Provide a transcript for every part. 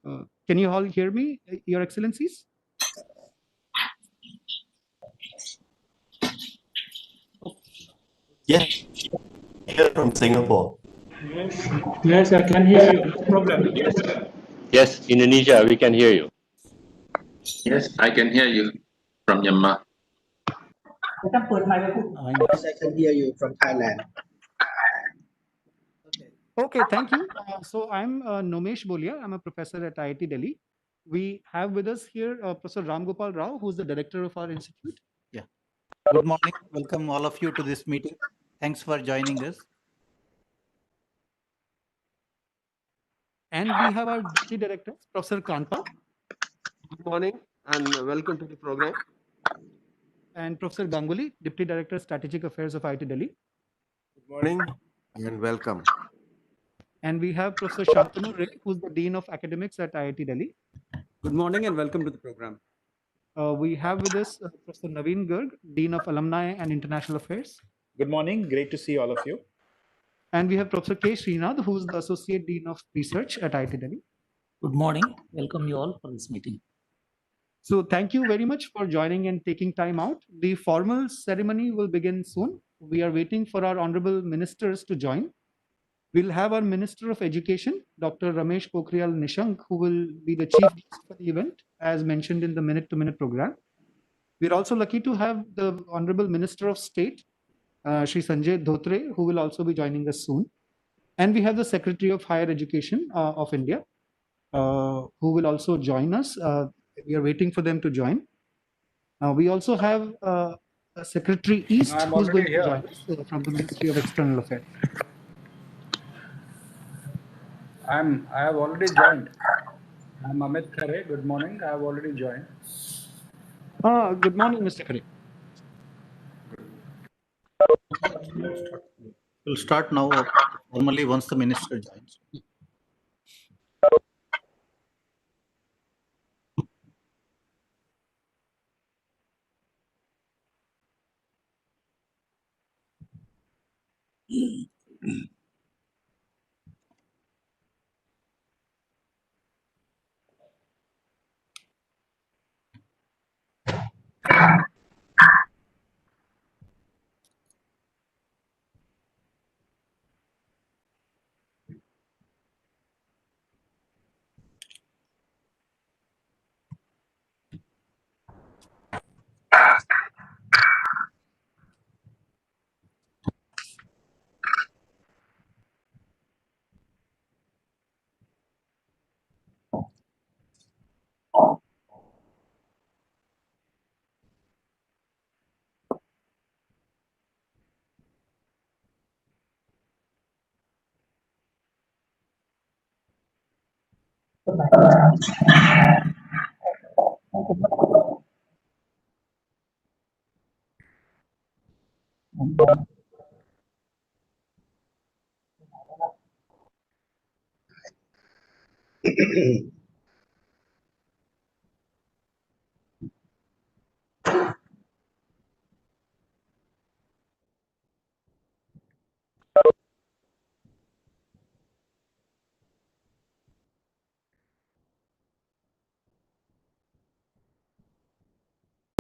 Can you all hear me, Your Excellencies? Yes, here from Singapore. Yes, I can hear you. No problem. Yes, Indonesia, we can hear you. Yes, I can hear you from Myanmar. Yes, I can hear you from Thailand. Okay, thank you. So I'm Nomesh Bolia. I'm a professor at IIT Delhi. We have with us here Professor Ram Gopal Rao, who's the director of our institute. Good morning. Welcome all of you to this meeting. Thanks for joining us. And we have our deputy director, Professor Kanta, Good morning and welcome to the program. and Professor Ganguly, deputy director, strategic affairs of IIT Delhi. Good morning and welcome. And we have Professor Shantanu Ray, who's the dean of academics at IIT Delhi. Good morning and welcome to the program. We have with us Professor Naveen Garg, dean of alumni and international affairs. Good morning. Great to see all of you. And we have Professor K. Srinath, who is the Associate Dean of Research at IIT Delhi. Good morning. Welcome you all for this meeting. So thank you very much for joining and taking time out. The formal ceremony will begin soon. We are waiting for our honorable ministers to join. We'll have our Minister of Education, Dr. Ramesh Pokhriyal Nishank, who will be the chief guest for the event, as mentioned in the minute-to-minute program. We're also lucky to have the Honorable Minister of State, Shri Sanjay Dhotre, who will also be joining us soon. And we have the Secretary of Higher Education of India, who will also join us. We are waiting for them to join. We also have Secretary East, who's going to join us from the Ministry of External Affairs. I have already joined. I'm Amit Khare. Good morning. I have already joined. Good morning, Mr. Khare. We'll start now formally once the minister joins.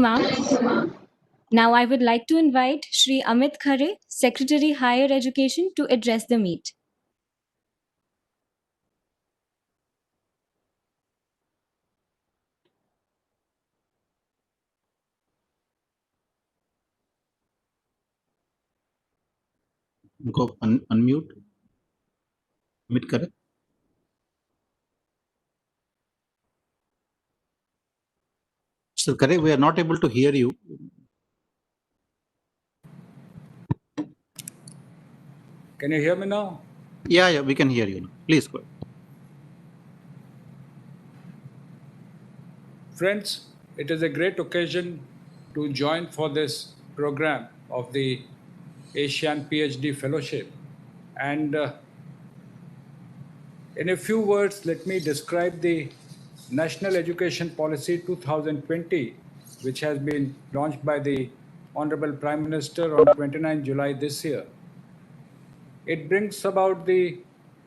Ma'am. Now I would like to invite Shri Amit Khare, Secretary Higher Education, to address the meet. Go unmute. Amit Khare. Mr. Khare, we are not able to hear you. Can you hear me now? Yeah, we can hear you now. Please go ahead. Friends, it is a great occasion to join for this program of the Asian PhD Fellowship. And in a few words, let me describe the National Education Policy 2020, which has been launched by the Honorable Prime Minister on 29 July this year. It brings about the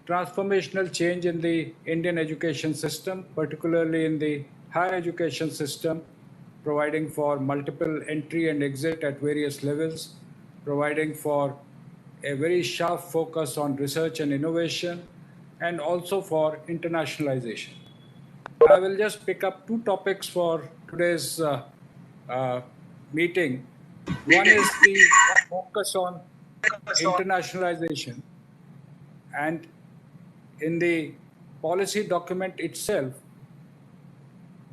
transformational change in the Indian education system, particularly in the higher education system, providing for multiple entry and exit at various levels, providing for a very sharp focus on research and innovation, and also for internationalization. I will just pick up two topics for today's meeting. One is the focus on internationalization. And in the policy document itself,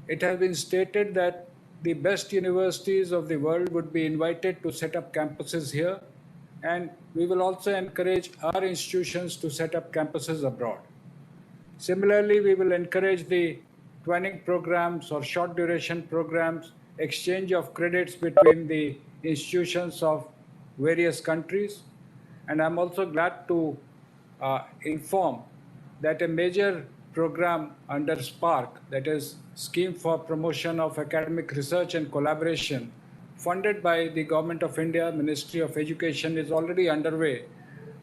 it has been stated that the best universities of the world would be invited to set up campuses here, and we will also encourage our institutions to set up campuses abroad. Similarly, we will encourage the twinning programs or short duration programs, exchange of credits between the institutions of various countries. And I'm also glad to inform that a major program under SPARC, that is Scheme for Promotion of Academic Research and Collaboration, funded by the Government of India, Ministry of Education, is already underway,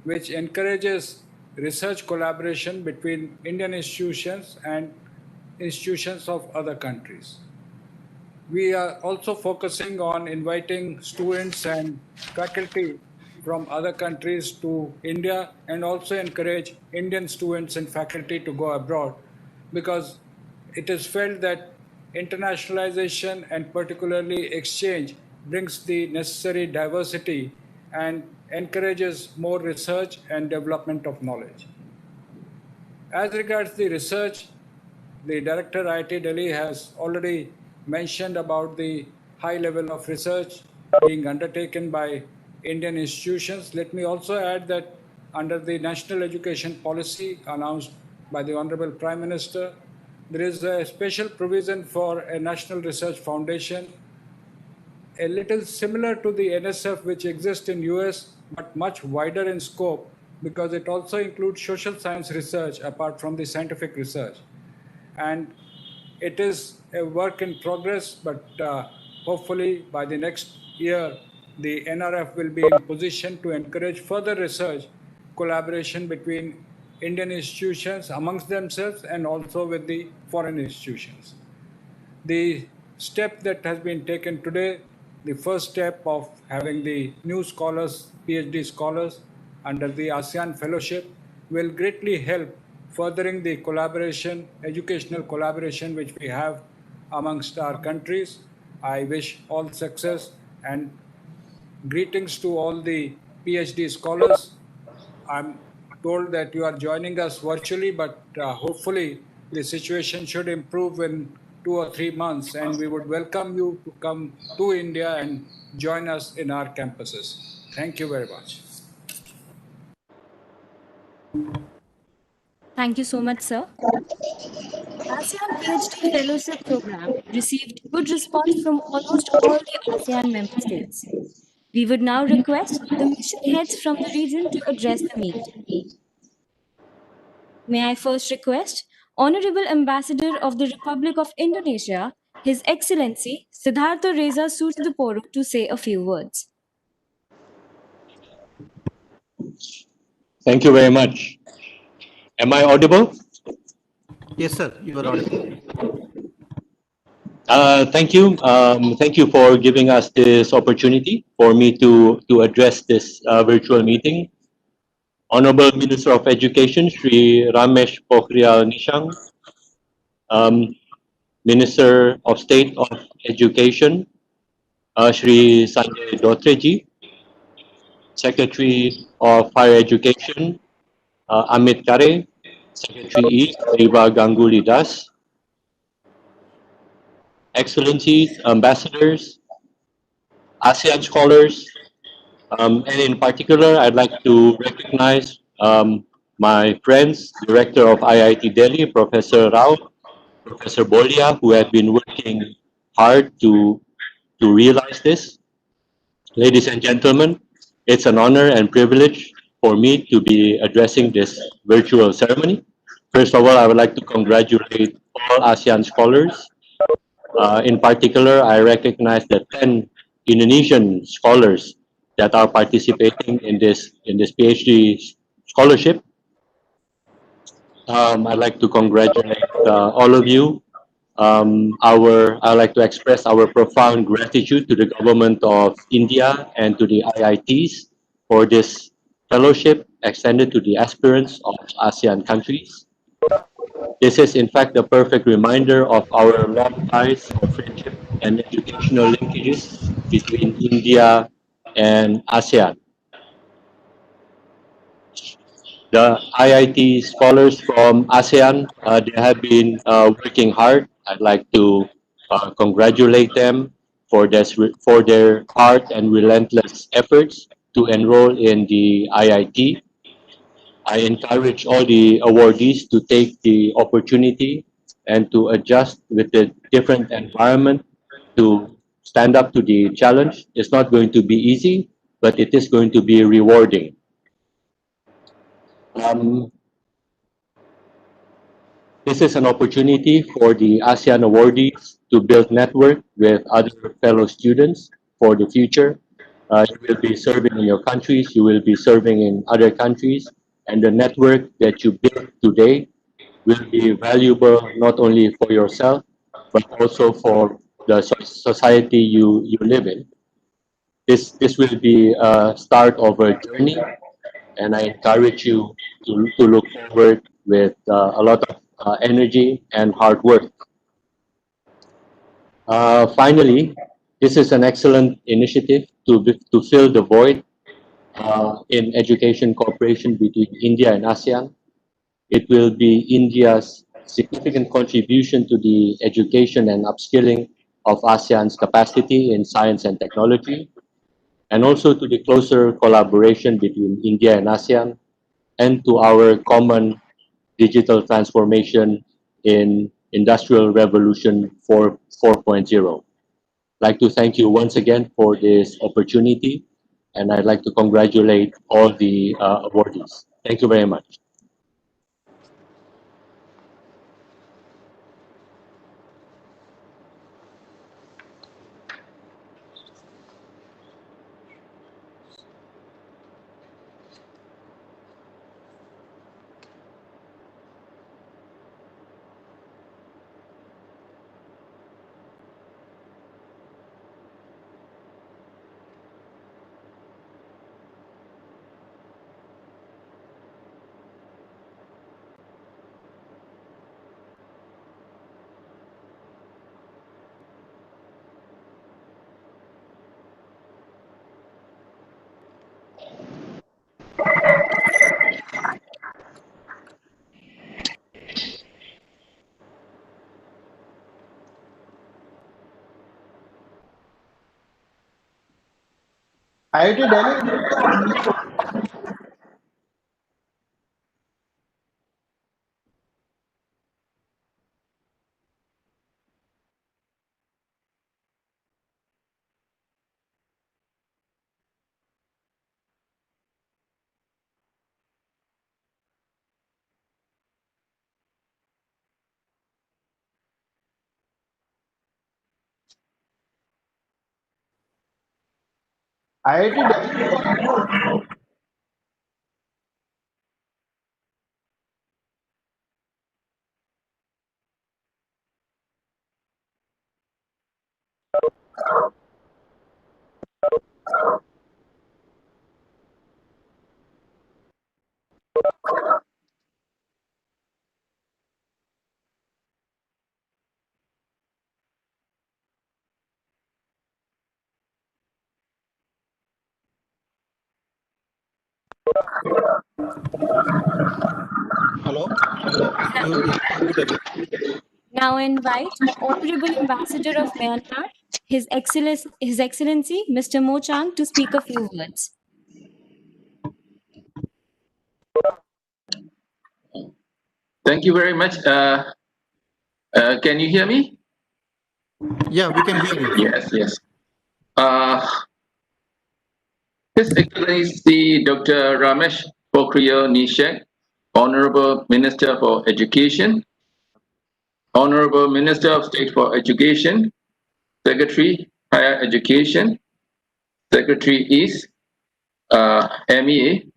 which encourages research collaboration between Indian institutions and institutions of other countries. We are also focusing on inviting students and faculty from other countries to India, and also encourage Indian students and faculty to go abroad, because it is felt that internationalization and particularly exchange brings the necessary diversity and encourages more research and development of knowledge. As regards the research, the Director IIT Delhi has already mentioned about the high level of research being undertaken by Indian institutions. Let me also add that under the National Education Policy announced by the Honorable Prime Minister, there is a special provision for a National Research Foundation, a little similar to the NSF which exists in US, but much wider in scope, because it also includes social science research apart from the scientific research. And it is a work in progress, but hopefully by the next year, the NRF will be in position to encourage further research collaboration between Indian institutions amongst themselves and also with the foreign institutions. The step that has been taken today, the first step of having the new scholars, PhD scholars under the ASEAN Fellowship, will greatly help furthering the collaboration, educational collaboration which we have amongst our countries. I wish all success and greetings to all the PhD scholars. I'm told that you are joining us virtually, but hopefully the situation should improve in 2 or 3 months, and we would welcome you to come to India and join us in our campuses. Thank you very much. Thank you so much, sir. ASEAN PhD Fellowship Program received good response from almost all the ASEAN member states. We would now request the mission heads from the region to address the meeting. May I first request Honorable Ambassador of the Republic of Indonesia, His Excellency Siddhartha Reza Suchdipuro, to say a few words. Thank you very much. Am I audible? Yes, sir, you are audible. Thank you. Thank you for giving us this opportunity for me to address this virtual meeting. Honorable Minister of Education, Shri Ramesh Pokhriyal Nishang, Minister of State of Education, Shri Sanjay Dotreji, Secretary of Higher Education, Amit Khare, Secretary East, Riva Ganguly Das, Excellencies, Ambassadors, ASEAN scholars, and in particular, I'd like to recognize my friends, Director of IIT Delhi, Professor Rao, Professor Bolia, who have been working hard to realize this. Ladies and gentlemen, it's an honor and privilege for me to be addressing this virtual ceremony. First of all, I would like to congratulate all ASEAN scholars. In particular, I recognize the 10 Indonesian scholars that are participating in this PhD scholarship. I'd like to congratulate all of you. I'd like to express our profound gratitude to the government of India and to the IITs for this fellowship extended to the aspirants of ASEAN countries. This is in fact the perfect reminder of our long ties of friendship and educational linkages between India and ASEAN. The IIT scholars from ASEAN, they have been working hard. I'd like to congratulate them for their hard and relentless efforts to enroll in the IIT. I encourage all the awardees to take the opportunity and to adjust with the different environment to stand up to the challenge. It's not going to be easy, but it is going to be rewarding. This is an opportunity for the ASEAN awardees to build network with other fellow students for the future. You will be serving in your countries, you will be serving in other countries, and the network that you build today will be valuable not only for yourself, but also for the society you live in. This will be a start of a journey, and I encourage you to look forward with a lot of energy and hard work. Finally, this is an excellent initiative to fill the void in education cooperation between India and ASEAN. It will be India's significant contribution to the education and upskilling of ASEAN's capacity in science and technology, and also to the closer collaboration between India and ASEAN, and to our common digital transformation in Industrial Revolution 4.0. I'd like to thank you once again for this opportunity, and I'd like to congratulate all the awardees. Thank you very much. IIT Delhi. IIT Delhi. Hello. Now invite the Honorable Ambassador of Myanmar, His Excellency Mr. Mo Chang, to speak a few words. Thank you very much. Can you hear me? Yeah, we can hear you. Yes, yes. His Excellency Dr. Ramesh Pokhriyal Nishek, Honorable Minister for Education, Honorable Minister of State for Education, Secretary Higher Education, Secretary East, MEA,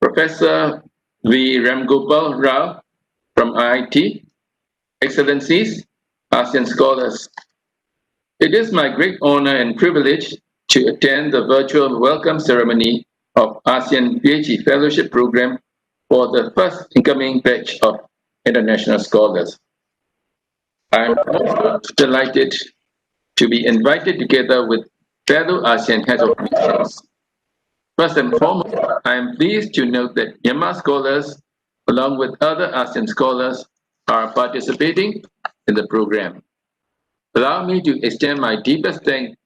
Professor V. Ramgopal Rao, from IIT, Excellencies, ASEAN scholars. It is my great honor and privilege to attend the virtual welcome ceremony of ASEAN PhD Fellowship Program for the first incoming batch of international scholars. I am also delighted to be invited together with fellow ASEAN heads of missions. First and foremost, I am pleased to note that Myanmar scholars, along with other ASEAN scholars, are participating in the program. Allow me to extend my deepest thanks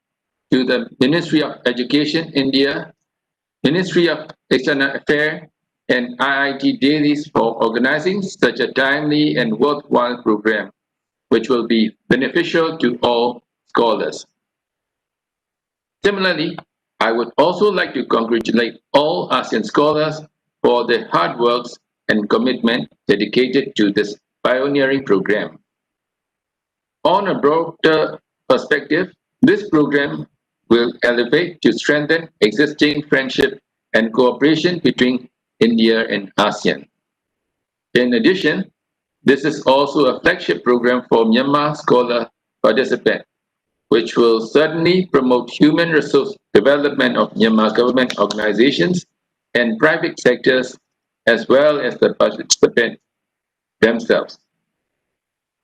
to the Ministry of Education India, Ministry of External Affairs, and IIT Delhi for organizing such a timely and worthwhile program, which will be beneficial to all scholars. Similarly, I would also like to congratulate all ASEAN scholars for their hard work and commitment dedicated to this pioneering program. On a broader perspective, this program will elevate to strengthen existing friendship and cooperation between India and ASEAN. In addition, this is also a flagship program for Myanmar scholar participants, which will certainly promote human resource development of Myanmar government organizations and private sectors, as well as the participants themselves.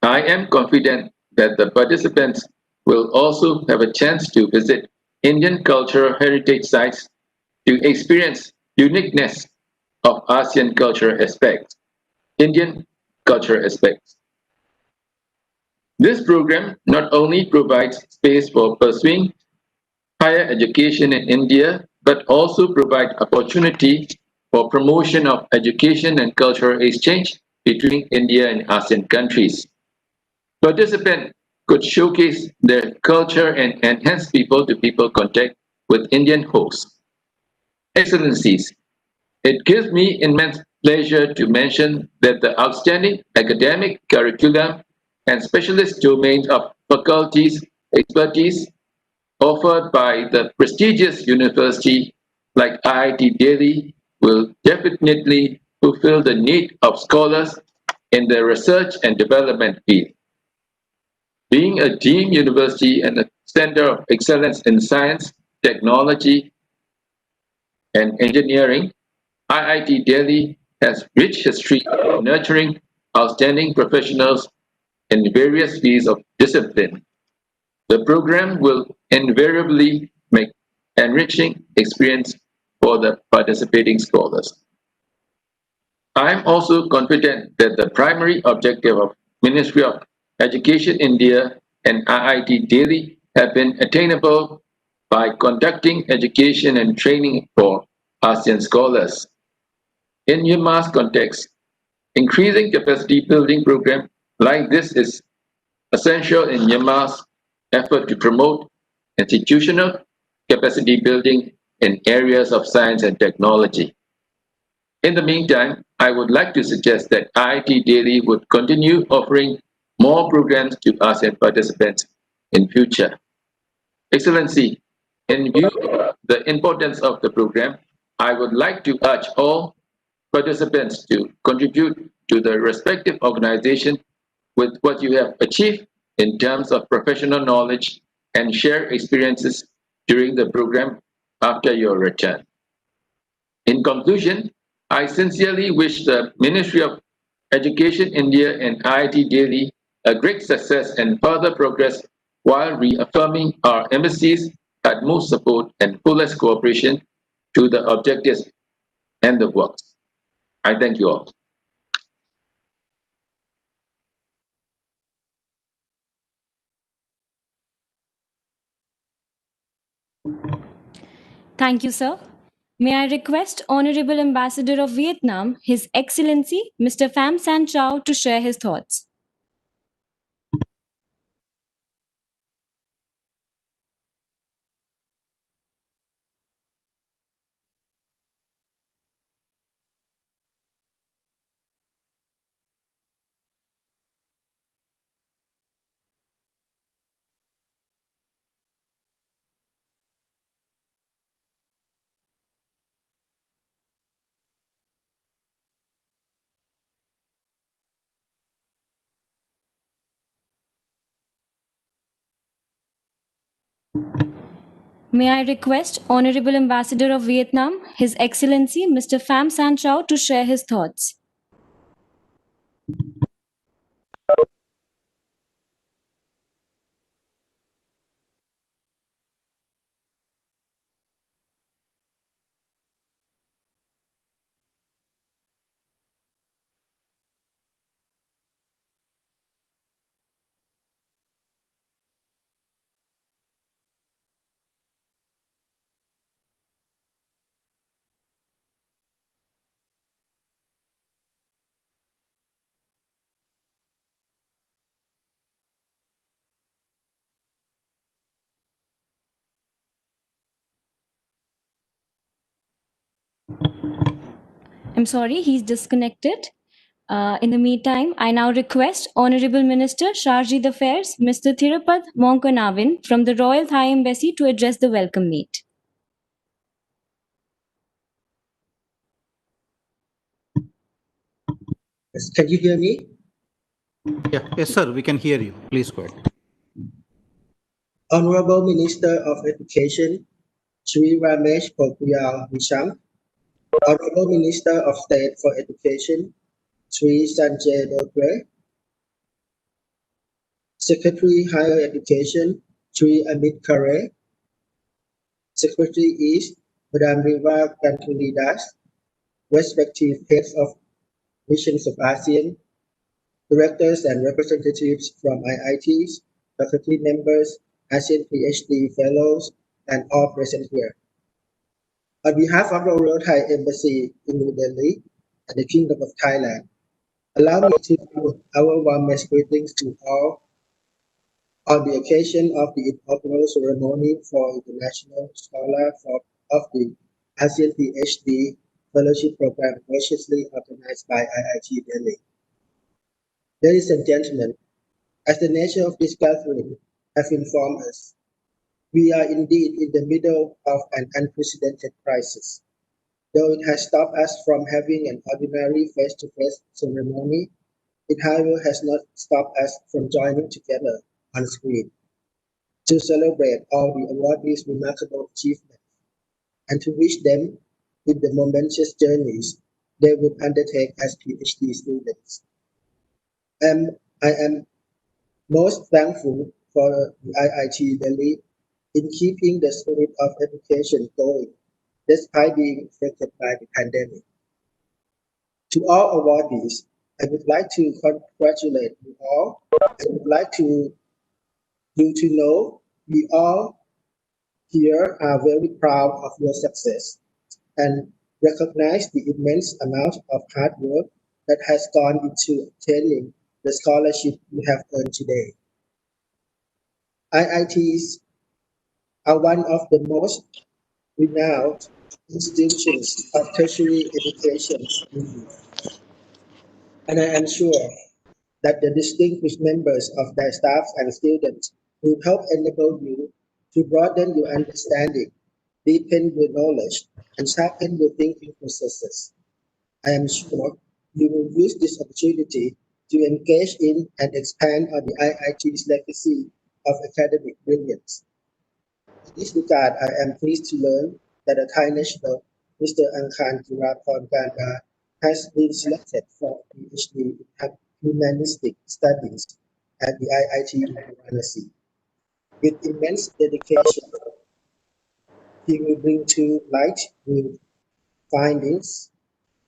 I am confident that the participants will also have a chance to visit Indian cultural heritage sites to experience uniqueness of ASEAN cultural aspects, Indian cultural aspects. This program not only provides space for pursuing higher education in India, but also provide opportunity for promotion of education and cultural exchange between India and ASEAN countries. Participants could showcase their culture and enhance people-to-people contact with Indian hosts. Excellencies, it gives me immense pleasure to mention that the outstanding academic curriculum and specialist domains of faculties expertise offered by the prestigious university like IIT Delhi will definitely fulfill the need of scholars in the research and development field. Being a deemed university and a center of excellence in science, technology, and engineering, IIT Delhi has rich history of nurturing outstanding professionals in various fields of discipline. The program will invariably make enriching experience for the participating scholars. I am also confident that the primary objective of Ministry of Education India and IIT Delhi have been attainable by conducting education and training for ASEAN scholars. In Myanmar's context, increasing capacity building program like this is essential in Myanmar's effort to promote institutional capacity building in areas of science and technology. In the meantime, I would like to suggest that IIT Delhi would continue offering more programs to ASEAN participants in future. Excellency, in view of the importance of the program, I would like to urge all participants to contribute to the respective organization with what you have achieved in terms of professional knowledge and share experiences during the program after your return. In conclusion, I sincerely wish the Ministry of Education India and IIT Delhi a great success and further progress while reaffirming our embassy's utmost support and fullest cooperation to the objectives and the works. I thank you all. Thank you, sir. May I request Honorable Ambassador of Vietnam, His Excellency Mr. Pham San Chao, to share his thoughts. May I request Honorable Ambassador of Vietnam, His Excellency Mr. Pham San Chau, to share his thoughts. I'm sorry, he's disconnected. In the meantime, I now request Honorable Minister Chargé d'Affaires, Mr. Thirupad Monkanavin from the Royal Thai Embassy to address the welcome meet. Can you hear me? Yeah, yes, sir, we can hear you. Please go ahead. Honorable Minister of Education, Shri Ramesh Pokhriyal Nisham, Honorable Minister of State for Education, Shri Sanjay Dodre, Secretary Higher Education, Shri Amit Khare, Secretary East, Madam Riva Ganguly-Das, respective heads of missions of ASEAN, directors and representatives from IITs, faculty members, ASEAN PhD fellows, and all present here. On behalf of the Royal Thai Embassy in New Delhi and the Kingdom of Thailand, allow me to give our warmest greetings to all on the occasion of the inaugural ceremony for International Scholar of the ASEAN PhD Fellowship Program graciously organized by IIT Delhi. Ladies and gentlemen, as the nature of this gathering have informed us, we are indeed in the middle of an unprecedented crisis. Though it has stopped us from having an ordinary face-to-face ceremony, it however has not stopped us from joining together on screen to celebrate all the awardees' remarkable achievements and to wish them in the momentous journeys they would undertake as PhD students. I am most thankful for the IIT Delhi in keeping the spirit of education going despite being affected by the pandemic. To all awardees, I would like to congratulate you all. I would like you to know we all here are very proud of your success and recognize the immense amount of hard work that has gone into obtaining the scholarship you have earned today. IITs are one of the most renowned institutions of tertiary education in India, and I am sure that the distinguished members of their staff and students will help enable you to broaden your understanding, deepen your knowledge, and sharpen your thinking processes. I am sure you will use this opportunity to engage in and expand on the IIT's legacy of academic brilliance. In this regard, I am pleased to learn that a Thai national, Mr. Angkhan Jirapon Ganda, has been selected for a PhD in Humanistic Studies at the IIT in Varanasi. With immense dedication, he will bring to light new findings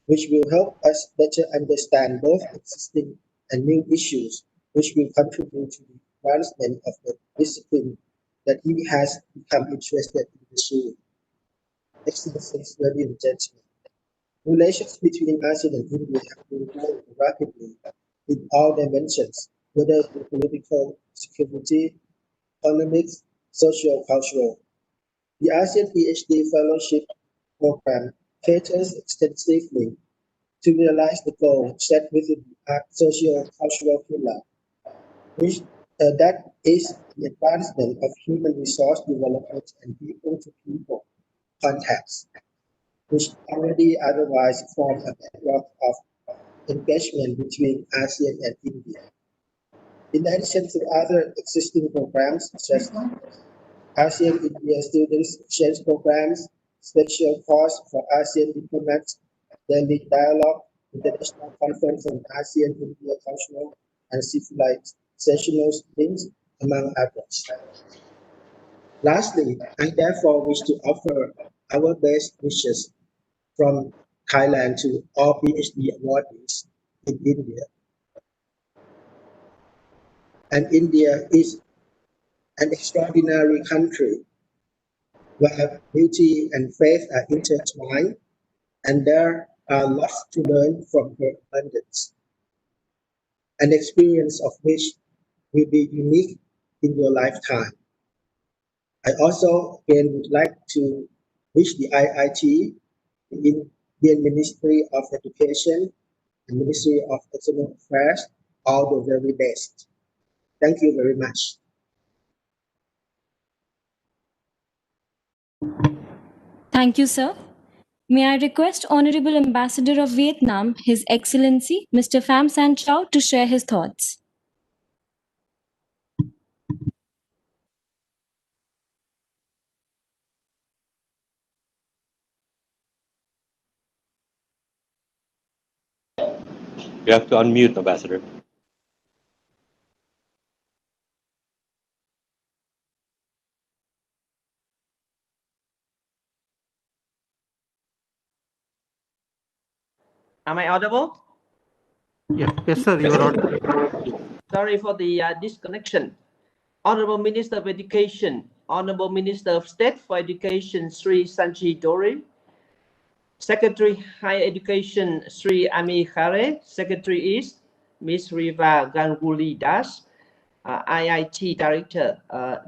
which will help us better understand both existing and new issues which will contribute to the advancement of the discipline that he has become interested in pursuing. Excellencies, ladies and gentlemen, relations between ASEAN and India have been growing rapidly in all dimensions, whether in political, security, economics, social, cultural. The ASEAN PhD Fellowship Program caters extensively to realize the goal set within the socio-cultural pillar, which that is the advancement of human resource development and people-to-people contacts, which already otherwise form a bedrock of engagement between ASEAN and India. In addition to other existing programs such as ASEAN-India Students Exchange Programs, special course for ASEAN diplomats, daily dialogue, international conference on ASEAN-India cultural and civilizational links, among others. Lastly, I therefore wish to offer our best wishes from Thailand to all PhD awardees in India. And India is an extraordinary country where beauty and faith are intertwined, and there are lots to learn from her abundance, an experience of which will be unique in your lifetime. I also again would like to wish the IIT, the Indian Ministry of Education, and Ministry of External Affairs all the very best. Thank you very much. Thank you, sir. May I request Honorable Ambassador of Vietnam, His Excellency, Mr. Pham San Chau, to share his thoughts. You have to unmute, Ambassador. Am I audible? Yes, sir, you are audible. Sorry for the disconnection. Honorable Minister of Education, Honorable Minister of State for Education, Sri Sanchi Dori, Secretary Higher Education, Sri Ami Khare, Secretary East, Ms. Riva Ganguly Das, IIT Director,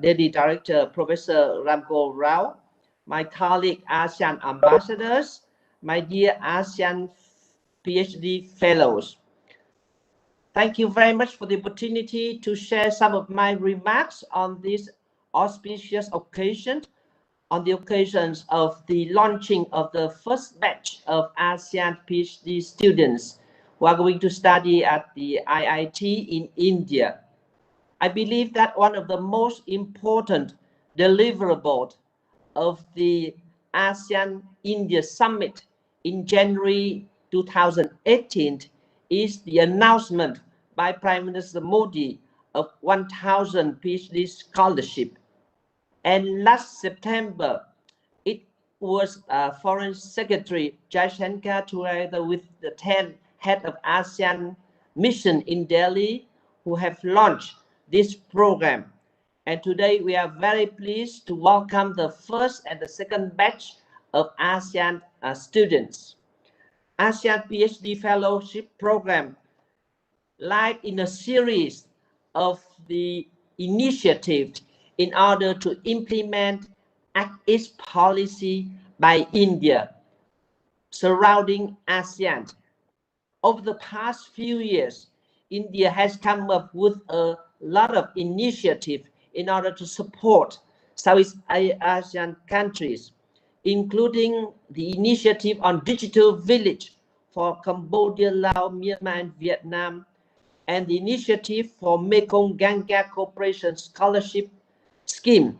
Deputy Director, Professor Ramgo Rao, my colleague ASEAN ambassadors, my dear ASEAN PhD fellows. Thank you very much for the opportunity to share some of my remarks on this auspicious occasion, on the occasions of the launching of the first batch of ASEAN PhD students who are going to study at the IIT in India. I believe that one of the most important deliverables of the ASEAN-India Summit in January 2018 is the announcement by Prime Minister Modi of 1,000 PhD scholarship. And last September, it was Foreign Secretary Jaishankar together with the 10 head of ASEAN mission in Delhi who have launched this program. And today we are very pleased to welcome the first and the second batch of ASEAN students. ASEAN PhD Fellowship Program lies in a series of the initiatives in order to implement its policy by India surrounding ASEAN. Over the past few years, India has come up with a lot of initiatives in order to support Southeast Asian countries, including the initiative on Digital Village for Cambodia, Laos, Myanmar, and Vietnam, and the initiative for Mekong Ganga Cooperation Scholarship Scheme,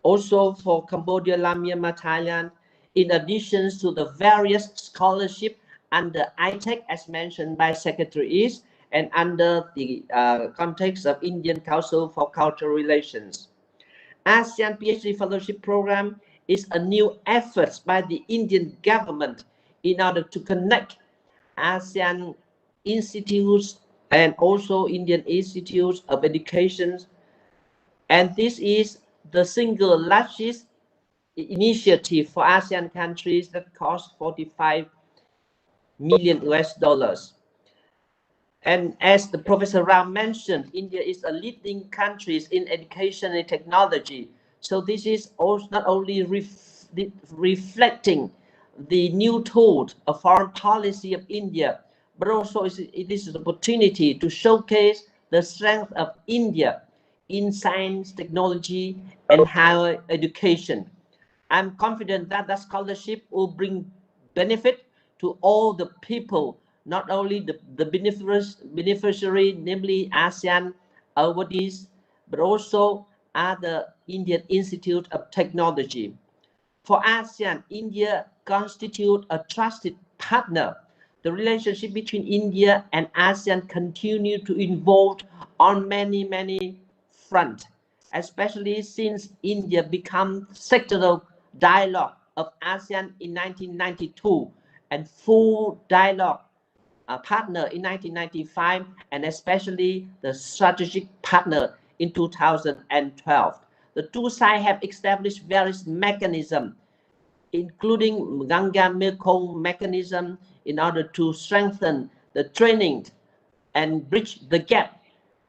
also for Cambodia, Laos, Myanmar, Thailand, in addition to the various scholarships under ITEC, as mentioned by Secretary East, and under the context of Indian Council for Cultural Relations. ASEAN PhD Fellowship Program is a new effort by the Indian government in order to connect ASEAN institutes and also Indian institutes of education. And this is the single largest initiative for ASEAN countries that costs $45 million US. And as the Professor Rao mentioned, India is a leading country in education and technology. So this is also not only reflecting the new tone of foreign policy of India, but also it is an opportunity to showcase the strength of India in science, technology, and higher education. I'm confident that the scholarship will bring benefit to all the people, not only the beneficiary, namely ASEAN awardees, but also other Indian Institute of Technology. For ASEAN, India constitutes a trusted partner. The relationship between India and ASEAN continue to evolve on many fronts, especially since India became sectoral dialogue of ASEAN in 1992 and full dialogue partner in 1995, and especially the strategic partner in 2012. The two sides have established various mechanisms, including Ganga-Mekong mechanism, in order to strengthen the training and bridge the gap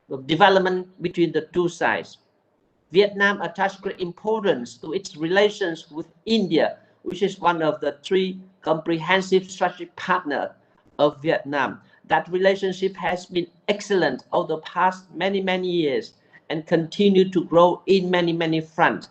of development between the two sides. Vietnam attaches great importance to its relations with India, which is one of the three comprehensive strategic partners of Vietnam. That relationship has been excellent over the past many years and continue to grow in many fronts.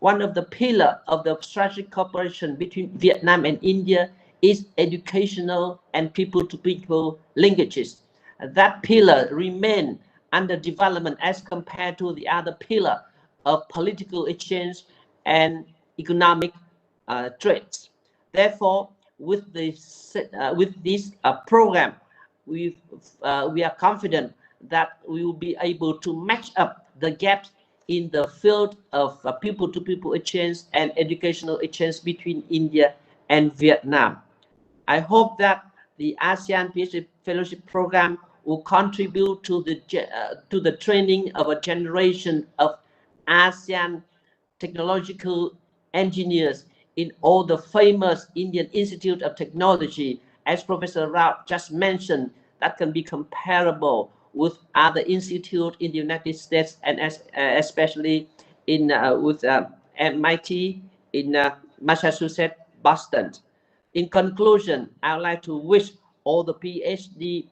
One of the pillars of the strategic cooperation between Vietnam and India is educational and people-to-people linkages. That pillar remains under development as compared to the other pillar of political exchange and economic trades. Therefore, with this program, we are confident that we will be able to match up the gaps in the field of people-to-people exchange and educational exchange between India and Vietnam. I hope that the ASEAN PhD Fellowship Program will contribute to the training of a generation of ASEAN technological engineers in all the famous Indian Institute of Technology, as Professor Rao just mentioned, that can be comparable with other institutes in the United States and especially in with MIT in Massachusetts, Boston. In conclusion, I would like to wish all the PhD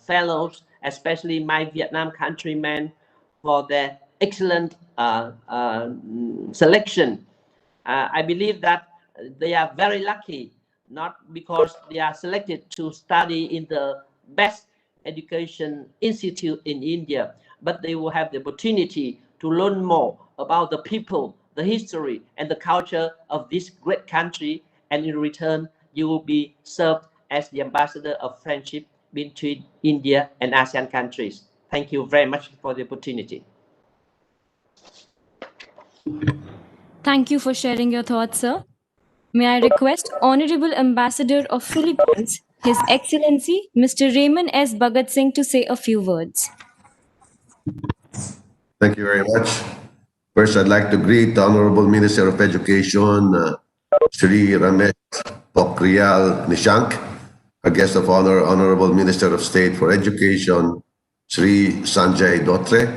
fellows, especially my Vietnam countrymen, for their excellent selection. I believe that they are very lucky, not because they are selected to study in the best education institute in India, but they will have the opportunity to learn more about the people, the history, and the culture of this great country, and in return, you will be served as the ambassador of friendship between India and ASEAN countries. Thank you very much for the opportunity. Thank you for sharing your thoughts, sir. May I request Honorable Ambassador of Philippines, His Excellency Mr. Raymond S. Bhagat Singh, to say a few words. Thank you very much. First, I'd like to greet the Honorable Minister of Education, Shri Ramesh Pokhriyal Nishank, our guest of honor, Honorable Minister of State for Education, Shri Sanjay Dotre,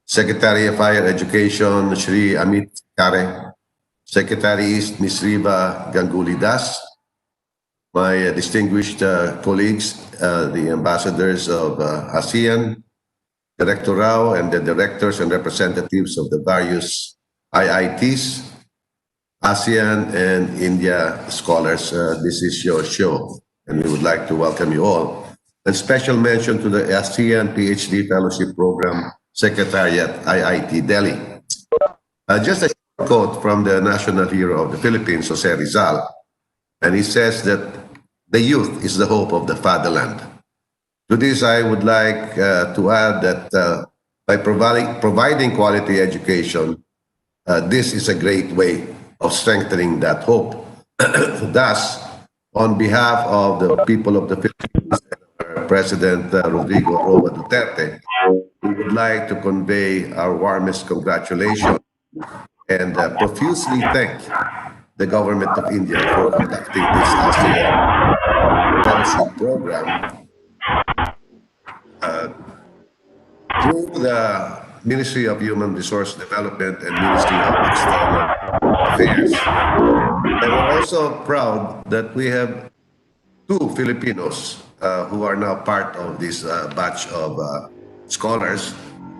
Secretary of Higher Education, Shri Amit Kare, Secretary East, Ms. Riva Ganguly Das, my distinguished colleagues, the ambassadors of ASEAN, Director Rao, and the directors and representatives of the various IITs, ASEAN and India scholars. This is your show, and we would like to welcome you all. And special mention to the ASEAN PhD Fellowship Program Secretariat, IIT Delhi. Just a short quote from the national hero of the Philippines, Jose Rizal, and he says that the youth is the hope of the fatherland. To this, I would like to add that by providing quality education, this is a great way of strengthening that hope. Thus, on behalf of the people of the Philippines, President Rodrigo Roa Duterte, we would like to convey our warmest congratulations and profusely thank the government of India for conducting this ASEAN fellowship program through the Ministry of Human Resource Development and Ministry of External Affairs. And we're also proud that we have two Filipinos who are now part of this batch of scholars.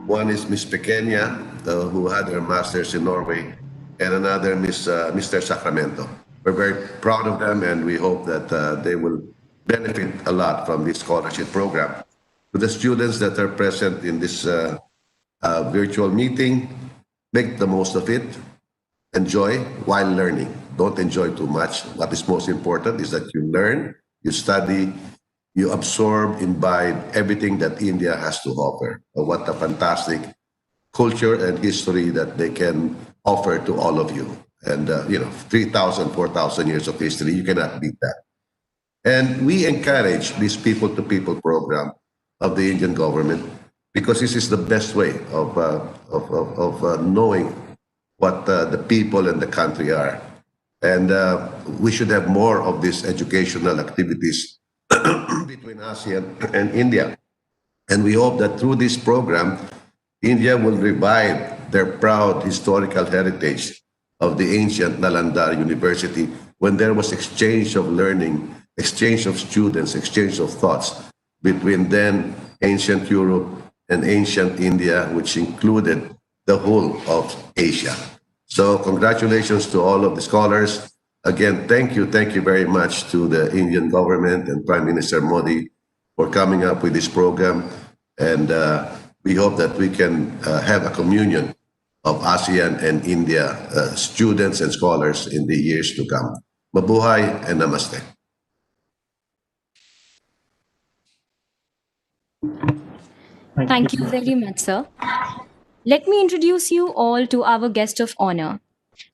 One is Ms. Pequeña, who had her master's in Norway, and another Mr. Sacramento. We're very proud of them, and we hope that they will benefit a lot from this scholarship program. To the students that are present in this virtual meeting. Make the most of it. Enjoy while learning. Don't enjoy too much. What is most important is that you learn, you study, you absorb, imbibe everything that India has to offer. What a fantastic culture and history that they can offer to all of you. And, 3,000, 4,000 years of history, you cannot beat that. And we encourage this people-to-people program of the Indian government because this is the best way of knowing what the people and the country are. And we should have more of these educational activities between ASEAN and India. And we hope that through this program, India will revive their proud historical heritage of the ancient Nalanda University when there was exchange of learning, exchange of students, exchange of thoughts between then ancient Europe and ancient India, which included the whole of Asia. So congratulations to all of the scholars. Again, thank you very much to the Indian government and Prime Minister Modi for coming up with this program. And we hope that we can have a communion of ASEAN and India students and scholars in the years to come. Mabuhay and namaste. Thank you very much, sir. Let me introduce you all to our guest of honor,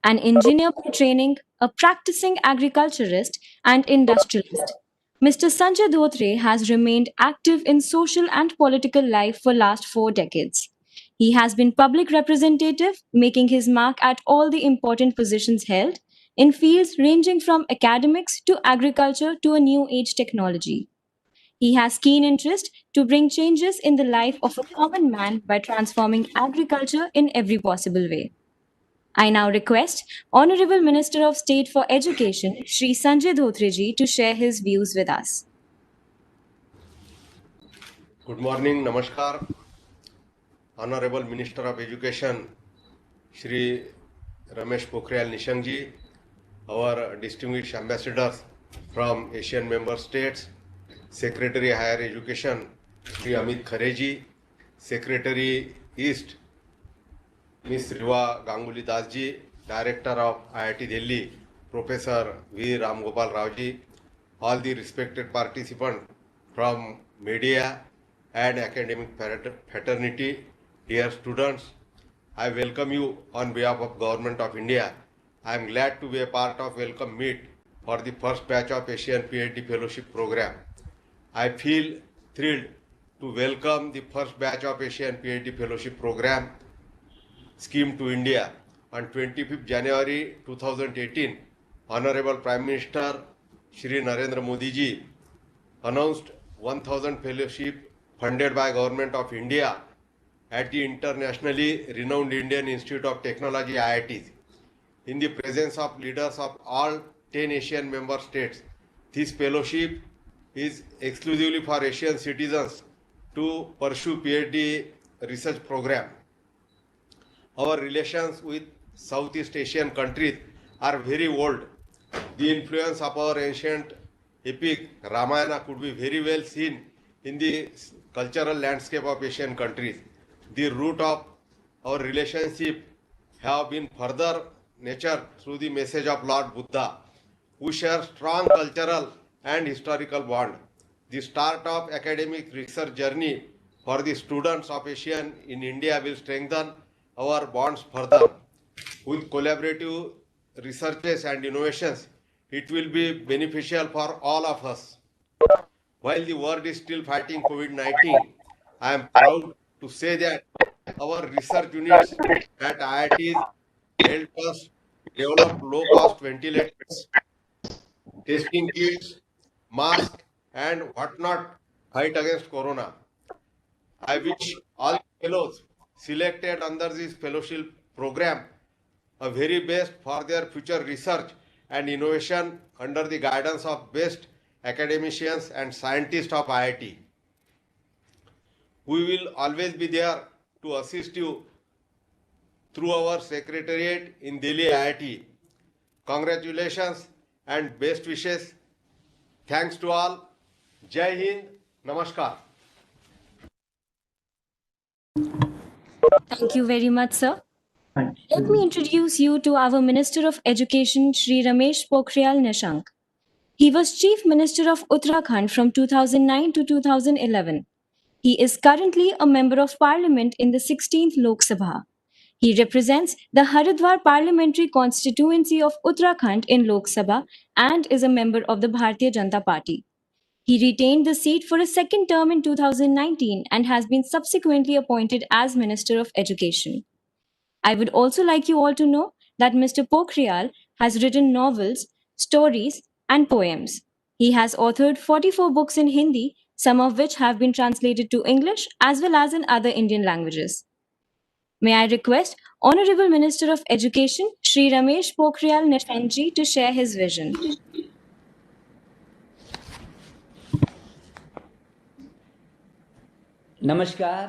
an engineer by training, a practicing agriculturist and industrialist. Mr. Sanjay Dhotre has remained active in social and political life for last 4 decades. He has been public representative, making his mark at all the important positions held in fields ranging from academics to agriculture to a new age technology. He has keen interest to bring changes in the life of a common man by transforming agriculture in every possible way. I now request Honorable Minister of State for Education, Shri Sanjay Dhotre ji, to share his views with us. Good morning, Namaskar. Honorable Minister of Education, Shri Ramesh Pokhriyal Nishank ji, our distinguished ambassadors from Asian member states, Secretary Higher Education, Shri Amit Khare ji, Secretary East, Ms. Riva Ganguly Das ji, Director of IIT Delhi, Professor V. Ram Gopal Rao ji, all the respected participants from media and academic fraternity, dear students, I welcome you on behalf of Government of India. I am glad to be a part of welcome meet for the first batch of Asian PhD Fellowship Program. I feel thrilled to welcome the first batch of Asian PhD Fellowship Program scheme to India. On 25th January 2018, Honorable Prime Minister Shri Narendra Modi ji announced 1000 fellowship funded by Government of India at the internationally renowned Indian Institute of Technology IITs. In the presence of leaders of all 10 Asian member states, this fellowship is exclusively for Asian citizens to pursue PhD research program. Our relations with Southeast Asian countries are very old. The influence of our ancient epic Ramayana could be very well seen in the cultural landscape of Asian countries. The root of our relationship have been further nurtured through the message of Lord Buddha, who shares strong cultural and historical bond. The start of academic research journey for the students of Asian in India will strengthen our bonds further. With collaborative researches and innovations, it will be beneficial for all of us. While the world is still fighting COVID-19, I am proud to say that our research units at IITs helped us develop low-cost ventilators, testing kits, masks, and whatnot fight against corona. I wish all fellows selected under this fellowship program a very best for their future research and innovation under the guidance of best academicians and scientists of IIT. We will always be there to assist you through our secretariat in Delhi IIT. Congratulations and best wishes. Thanks to all. Jai Hind. Namaskar. Thank you very much, sir. Let me introduce you to our Minister of Education, Shri Ramesh Pokhriyal Nishank. He was Chief Minister of Uttarakhand from 2009 to 2011. He is currently a Member of Parliament in the 16th Lok Sabha. He represents the Haridwar parliamentary constituency of Uttarakhand in Lok Sabha and is a member of the Bharatiya Janata Party. He retained the seat for a second term in 2019 and has been subsequently appointed as Minister of Education. I would also like you all to know that Mr. Pokhriyal has written novels, stories, and poems. He has authored 44 books in Hindi, some of which have been translated to English as well as in other Indian languages. May I request Honorable Minister of Education, Shri Ramesh Pokhriyal Nishank ji, to share his vision. नमस्कार।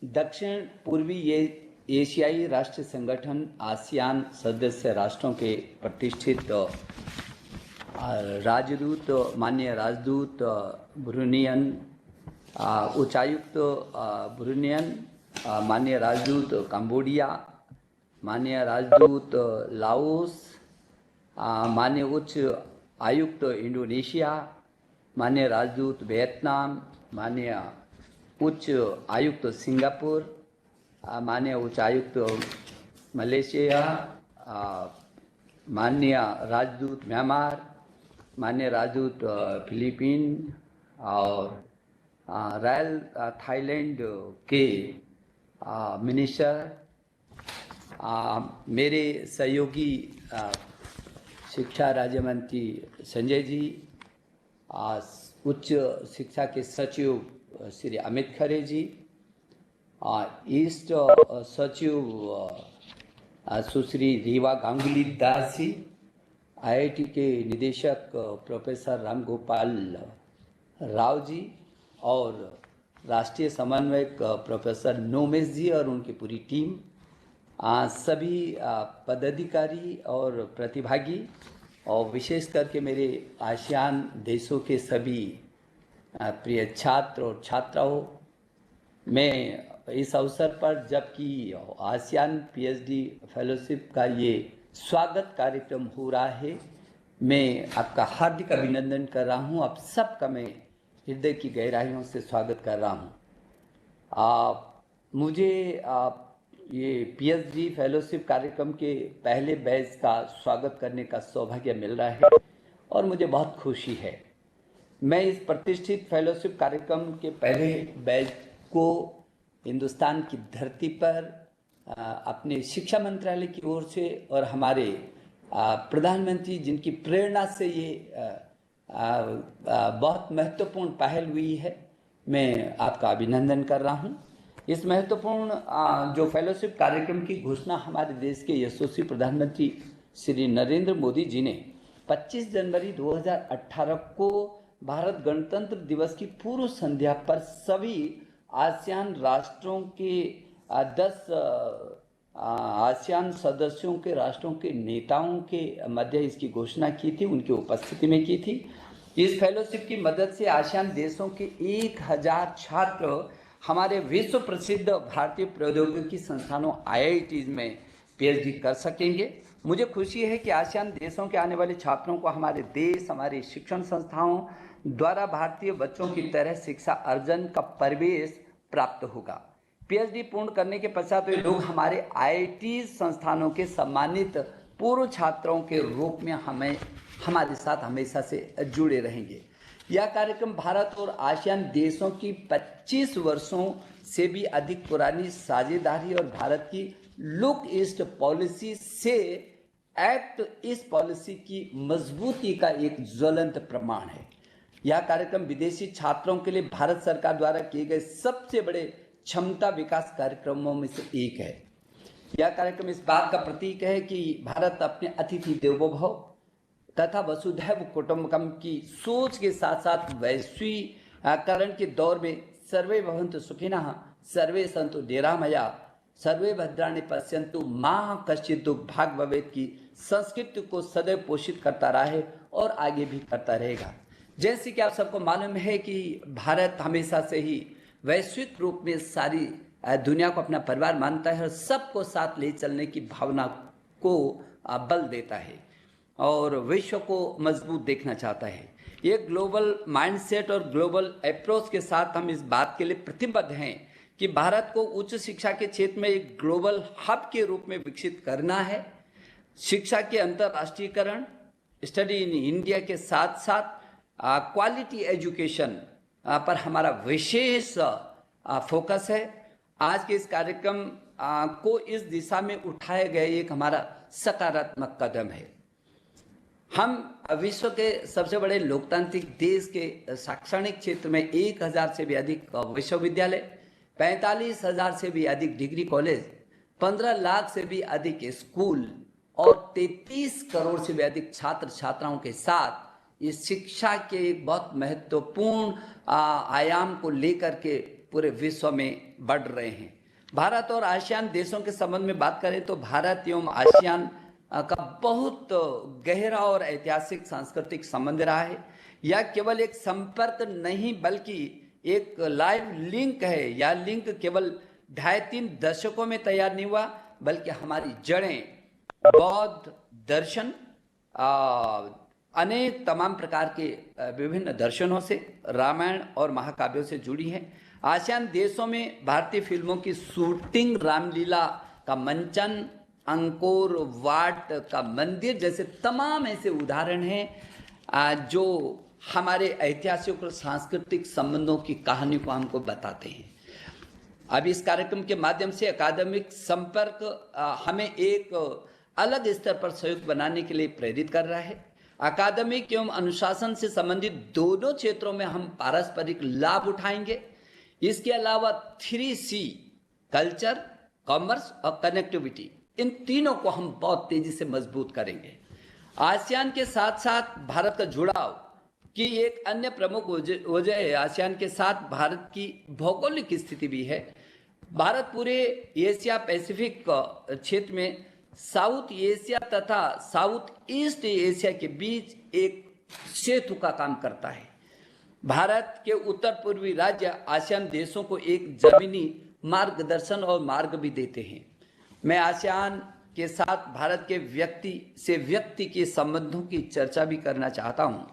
दक्षिण पूर्वी एशियाई राष्ट्र संगठन ASEAN सदस्य राष्ट्रों के प्रतिष्ठित राजदूत, माननीय राजदूत ब्रुनियन, उच्चायुक्त ब्रुनियन, माननीय राजदूत कंबोडिया, माननीय राजदूत लाओस, माननीय उच्च आयुक्त इंडोनेशिया, माननीय राजदूत वियतनाम, माननीय उच्च आयुक्त सिंगापुर, माननीय उच्च आयुक्त मलेशिया, माननीय राजदूत म्यांमार, माननीय राजदूत फिलीपीन और रॉयल थाईलैंड के मिनिस्टर, मेरे सहयोगी शिक्षा राज्य मंत्री संजय जी, उच्च शिक्षा के सचिव श्री अमित खरे जी, ईस्ट सचिव सुश्री रीवा गांगुली दास जी, आईआईटी के निदेशक प्रोफेसर राम गोपाल राव जी और राष्ट्रीय समन्वयक प्रोफेसर नोमेश जी और उनकी पूरी टीम, सभी पदाधिकारी और प्रतिभागी और विशेष करके मेरे आसियान देशों के सभी प्रिय छात्र और छात्राओं, मैं इस अवसर पर जबकि आसियान पीएचडी फेलोशिप का ये स्वागत कार्यक्रम हो रहा है, मैं आपका हार्दिक अभिनंदन कर रहा हूँ। आप सबका मैं हृदय की गहराइयों से स्वागत कर रहा हूँ। मुझे ये पीएचडी फेलोशिप कार्यक्रम के पहले बैच का स्वागत करने का सौभाग्य मिल रहा है और मुझे बहुत खुशी है। मैं इस प्रतिष्ठित फेलोशिप कार्यक्रम के पहले बैच को हिंदुस्तान की धरती पर अपने शिक्षा मंत्रालय की ओर से और हमारे प्रधानमंत्री जिनकी प्रेरणा से ये बहुत महत्वपूर्ण पहल हुई है, मैं आपका अभिनंदन कर रहा हूँ। इस महत्वपूर्ण जो फेलोशिप कार्यक्रम की घोषणा हमारे देश के यशस्वी प्रधानमंत्री श्री नरेंद्र मोदी जी ने 25 जनवरी 2018 को भारत गणतंत्र दिवस की पूर्व संध्या पर सभी आसियान राष्ट्रों के 10 आसियान सदस्यों के राष्ट्रों के नेताओं के मध्य इसकी घोषणा की थी, उनकी उपस्थिति में की थी। इस फेलोशिप की मदद से आसियान देशों के 1000 छात्र हमारे विश्व प्रसिद्ध भारतीय प्रौद्योगिकी संस्थानों आईआईटीज में पीएचडी कर सकेंगे। मुझे खुशी है कि आसियान देशों के आने वाले छात्रों को हमारे देश, हमारे शिक्षण संस्थाओं द्वारा भारतीय बच्चों की तरह शिक्षा अर्जन का परिवेश प्राप्त होगा। पीएचडी पूर्ण करने के पश्चात वे लोग हमारे आईआईटी संस्थानों के सम्मानित पूर्व छात्रों के रूप में हमारे साथ हमेशा से जुड़े रहेंगे। यह कार्यक्रम भारत और आसियान देशों की 25 वर्षों से भी अधिक पुरानी साझेदारी और भारत की लुक ईस्ट पॉलिसी से एक्ट ईस्ट पॉलिसी की मजबूती का एक ज्वलंत प्रमाण है। यह कार्यक्रम विदेशी छात्रों के लिए भारत सरकार द्वारा किए गए सबसे बड़े क्षमता विकास कार्यक्रमों में से एक है। यह कार्यक्रम इस बात का प्रतीक है कि भारत अपने अतिथि देवो भव तथा वसुधैव कुटुंबकम की सोच के साथ साथ वैश्वीकरण के दौर में सर्वे भवन्तु सुखिनः, सर्वे सन्तु निरामया, सर्वे भद्राणि पश्यन्तु मा कश्चित् दुर्भाग् भवेत् की संस्कृति को सदैव पोषित करता रहा है और आगे भी करता रहेगा। जैसे कि आप सबको मालूम है कि भारत हमेशा से ही वैश्विक रूप में सारी दुनिया को अपना परिवार मानता है और सबको साथ ले चलने की भावना को बल देता है और विश्व को मजबूत देखना चाहता है। ये ग्लोबल माइंडसेट और ग्लोबल अप्रोच के साथ हम इस बात के लिए प्रतिबद्ध हैं कि भारत को उच्च शिक्षा के क्षेत्र में एक ग्लोबल हब के रूप में विकसित करना है। शिक्षा के अंतर्राष्ट्रीयकरण, स्टडी इन इंडिया के साथ साथ क्वालिटी एजुकेशन पर हमारा विशेष फोकस है। आज के इस कार्यक्रम को इस दिशा में उठाया गया एक हमारा सकारात्मक कदम है। हम विश्व के सबसे बड़े लोकतांत्रिक देश के शैक्षणिक क्षेत्र में 1000 से भी अधिक विश्वविद्यालय, 45,000 से भी अधिक डिग्री कॉलेज, 15 लाख से भी अधिक स्कूल और 33 करोड़ से भी अधिक छात्र छात्राओं के साथ इस शिक्षा के एक बहुत महत्वपूर्ण आयाम को लेकर के पूरे विश्व में बढ़ रहे हैं। भारत और आसियान देशों के संबंध में बात करें तो भारत एवं आसियान का बहुत गहरा और ऐतिहासिक सांस्कृतिक संबंध रहा है। यह केवल एक संपर्क नहीं बल्कि एक लाइव लिंक है। यह लिंक केवल 2.5-3 दशकों में तैयार नहीं हुआ बल्कि हमारी जड़ें बौद्ध दर्शन, अनेक तमाम प्रकार के विभिन्न दर्शनों से, रामायण और महाकाव्यों से जुड़ी हैं। आसियान देशों में भारतीय फिल्मों की शूटिंग, रामलीला का मंचन, अंकोर वाट का मंदिर जैसे तमाम ऐसे उदाहरण हैं जो हमारे ऐतिहासिक और सांस्कृतिक संबंधों की कहानी को हमको बताते हैं। अब इस कार्यक्रम के माध्यम से अकादमिक संपर्क हमें एक अलग स्तर पर सहयोग बनाने के लिए प्रेरित कर रहा है। अकादमिक एवं अनुशासन से संबंधित दोनों क्षेत्रों में हम पारस्परिक लाभ उठाएंगे। इसके अलावा 3C कल्चर, कॉमर्स और कनेक्टिविटी, इन तीनों को हम बहुत तेजी से मजबूत करेंगे। आसियान के साथ साथ भारत का जुड़ाव की एक अन्य प्रमुख वजह है, आसियान के साथ भारत की भौगोलिक स्थिति भी है। भारत पूरे एशिया पैसिफिक क्षेत्र में साउथ एशिया तथा साउथ ईस्ट एशिया के बीच एक सेतु का काम करता है। भारत के उत्तर पूर्वी राज्य आसियान देशों को एक जमीनी मार्गदर्शन और मार्ग भी देते हैं। मैं आसियान के साथ भारत के व्यक्ति से व्यक्ति के संबंधों की चर्चा भी करना चाहता हूँ।